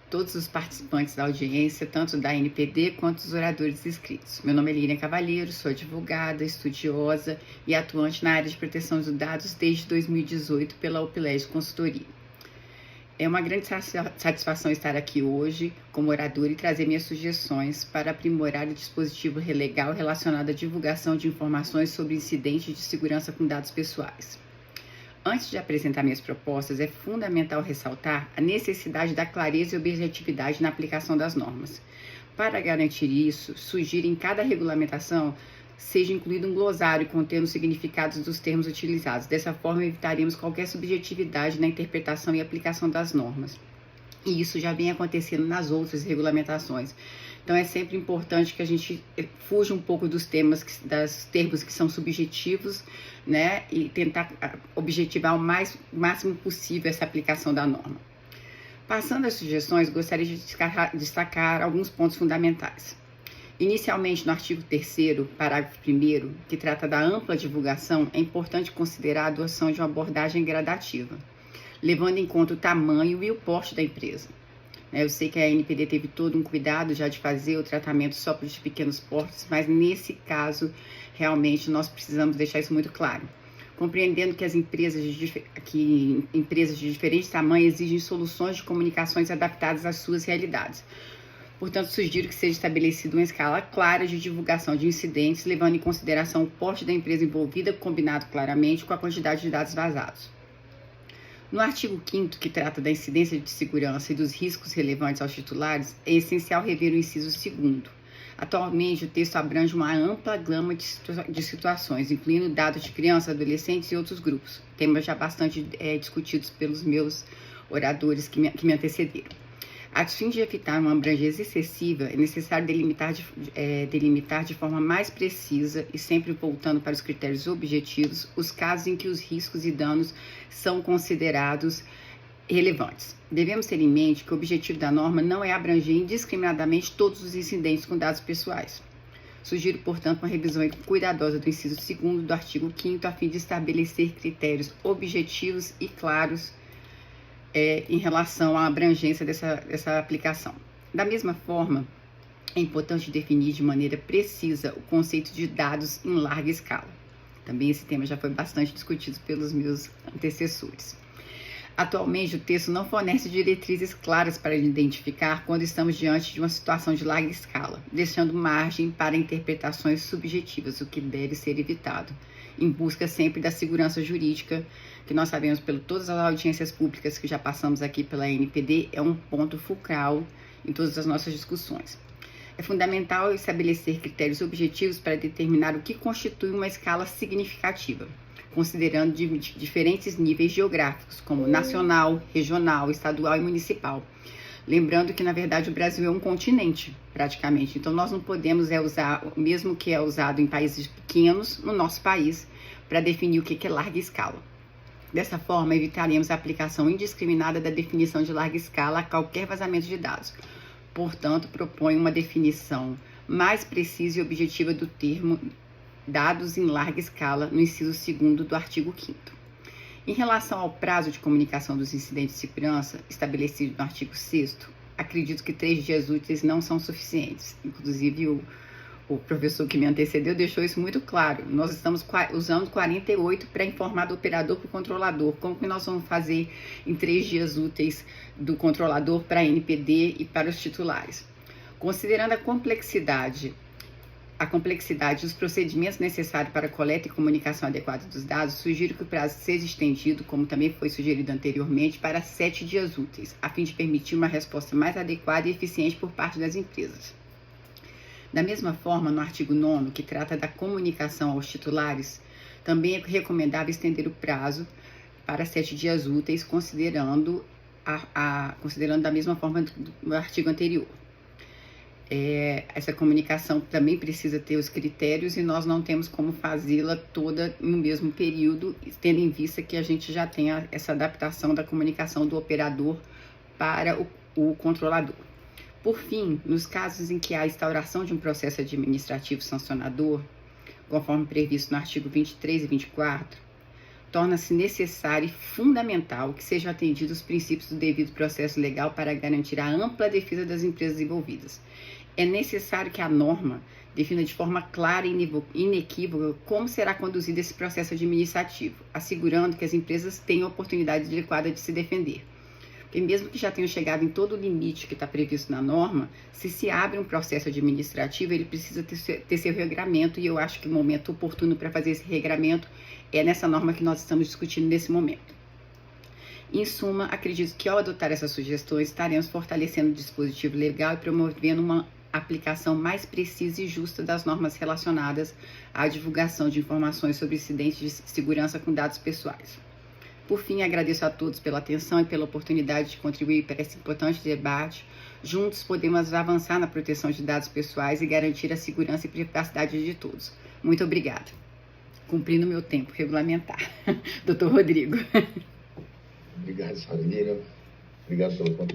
todos os participantes da audiência, tanto da NPD quanto os oradores inscritos. Meu nome é Lilian Cavalheiro, sou advogada, estudiosa e atuante na área de proteção de dados desde 2018 pela Opilege Consultoria. É uma grande satisfação estar aqui hoje como oradora e trazer minhas sugestões para aprimorar o dispositivo legal relacionado à divulgação de informações sobre incidentes de segurança com dados pessoais. Antes de apresentar minhas propostas, é fundamental ressaltar a necessidade da clareza e objetividade na aplicação das normas. Para garantir isso, sugiro em cada regulamentação seja incluído um glossário contendo os significados dos termos utilizados. Dessa forma, evitaremos qualquer subjetividade na interpretação e aplicação das normas. E isso já vem acontecendo nas outras regulamentações. Então, é sempre importante que a gente fuja um pouco dos termos que são subjetivos, né? E tentar objetivar o máximo possível essa aplicação da norma. Passando às sugestões, gostaria de destacar alguns pontos fundamentais. Inicialmente, no artigo 3º, parágrafo 1º, que trata da ampla divulgação, é importante considerar a adoção de uma abordagem gradativa, levando em conta o tamanho e o porte da empresa. Eu sei que a NPD teve todo um cuidado já de fazer o tratamento só para os pequenos portes, mas nesse caso, realmente, nós precisamos deixar isso muito claro. Compreendendo que empresas de diferentes tamanhos exigem soluções de comunicações adaptadas às suas realidades. Portanto, sugiro que seja estabelecida uma escala clara de divulgação de incidentes, levando em consideração o porte da empresa envolvida, combinado claramente com a quantidade de dados vazados. No artigo 5º, que trata da incidência de segurança e dos riscos relevantes aos titulares, é essencial rever o inciso 2º. Atualmente, o texto abrange uma ampla gama de situações, incluindo dados de crianças, adolescentes e outros grupos, temas já bastante discutidos pelos meus oradores que me antecederam. A fim de evitar uma abrangência excessiva, é necessário delimitar de forma mais precisa e sempre voltando para os critérios objetivos os casos em que os riscos e danos são considerados relevantes. Devemos ter em mente que o objetivo da norma não é abranger indiscriminadamente todos os incidentes com dados pessoais. Sugiro, portanto, uma revisão cuidadosa do inciso 2º do artigo 5º a fim de estabelecer critérios objetivos e claros em relação à abrangência dessa aplicação. Da mesma forma, é importante definir de maneira precisa o conceito de dados em larga escala. Também esse tema já foi bastante discutido pelos meus antecessores. Atualmente, o texto não fornece diretrizes claras para identificar quando estamos diante de uma situação de larga escala, deixando margem para interpretações subjetivas, o que deve ser evitado, em busca sempre da segurança jurídica, que nós sabemos por todas as audiências públicas que já passamos aqui pela NPD, é um ponto fulcral em todas as nossas discussões. É fundamental estabelecer critérios objetivos para determinar o que constitui uma escala significativa, considerando diferentes níveis geográficos, como nacional, regional, estadual e municipal. Lembrando que, na verdade, o Brasil é um continente, praticamente. Então, nós não podemos usar o mesmo que é usado em países pequenos no nosso país para definir o que é larga escala. Dessa forma, evitaremos a aplicação indiscriminada da definição de larga escala a qualquer vazamento de dados. Portanto, proponho uma definição mais precisa e objetiva do termo dados em larga escala no inciso 2º do artigo 5º. Em relação ao prazo de comunicação dos incidentes de segurança, estabelecido no artigo 6º, acredito que 3 dias úteis não são suficientes. Inclusive, o professor que me antecedeu deixou isso muito claro. Nós estamos usando 48 para informar do operador para o controlador. Como que nós vamos fazer em 3 dias úteis do controlador para a NPD e para os titulares? Considerando a complexidade dos procedimentos necessários para a coleta e comunicação adequada dos dados, sugiro que o prazo seja estendido, como também foi sugerido anteriormente, para 7 dias úteis, a fim de permitir uma resposta mais adequada e eficiente por parte das empresas. Da mesma forma, no artigo 9º, que trata da comunicação aos titulares, também é recomendável estender o prazo para 7 dias úteis, considerando da mesma forma do artigo anterior. Essa comunicação também precisa ter os critérios e nós não temos como fazê-la toda no mesmo período, tendo em vista que a gente já tem essa adaptação da comunicação do operador para o controlador. Por fim, nos casos em que há instauração de um processo administrativo sancionador, conforme previsto no artigo 23 e 24, torna-se necessário e fundamental que sejam atendidos os princípios do devido processo legal para garantir a ampla defesa das empresas envolvidas. É necessário que a norma defina de forma clara e inequívoca como será conduzido esse processo administrativo, assegurando que as empresas tenham a oportunidade adequada de se defender. Porque mesmo que já tenham chegado em todo o limite que está previsto na norma, se abre um processo administrativo, ele precisa ter seu regramento, e eu acho que o momento oportuno para fazer esse regramento é nessa norma que nós estamos discutindo nesse momento. Em suma, acredito que ao adotar essas sugestões, estaremos fortalecendo o dispositivo legal e promovendo uma aplicação mais precisa e justa das normas relacionadas à divulgação de informações sobre incidentes de segurança com dados pessoais. Por fim, agradeço a todos pela atenção e pela oportunidade de contribuir para esse importante debate. Juntos podemos avançar na proteção de dados pessoais e garantir a segurança e privacidade de todos. Muito obrigada. Cumprindo meu tempo regulamentar. Dr. Rodrigo. Obrigado, senhora Lira. Obrigado pelo contributo.